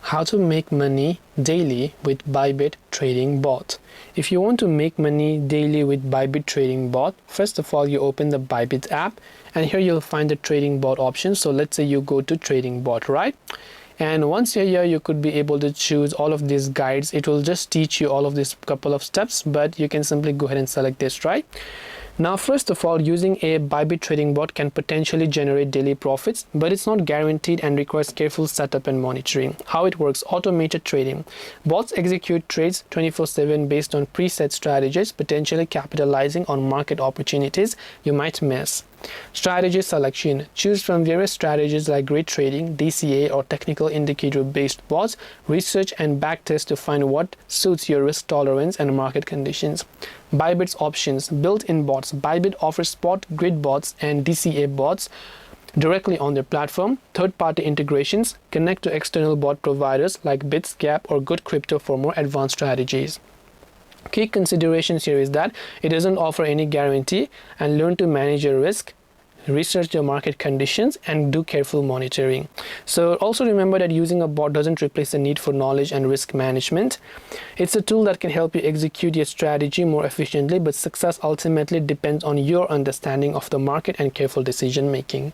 how to make money daily with ByBit trading bot. If you want to make money daily with ByBit trading bot, first of all you open the ByBit app, and here you'll find the trading bot option. So let's say you go to trading bot, right? And once you're here, you could be able to choose all of these guides. It will just teach you all of these couple of steps, but you can simply go ahead and select this, right? Now, first of all, using a ByBit trading bot can potentially generate daily profits, but it's not guaranteed and requires careful setup and monitoring. How it works: automated trading. Bots execute trades 24/7 based on preset strategies, potentially capitalizing on market opportunities you might miss. Strategy selection. Choose from various strategies like grid trading, DCA, or technical indicator-based bots. Research and backtest to find what suits your risk tolerance and market conditions. ByBit's options. Built-in bots. ByBit offers spot, grid bots, and DCA bots directly on their platform. Third-party integrations. Connect to external bot providers like Bitsgap or Good Crypto for more advanced strategies. Key considerations here is that it doesn't offer any guarantee, and learn to manage your risk, research your market conditions, and do careful monitoring. So also remember that using a bot doesn't replace the need for knowledge and risk management. It's a tool that can help you execute your strategy more efficiently, but success ultimately depends on your understanding of the market and careful decision making.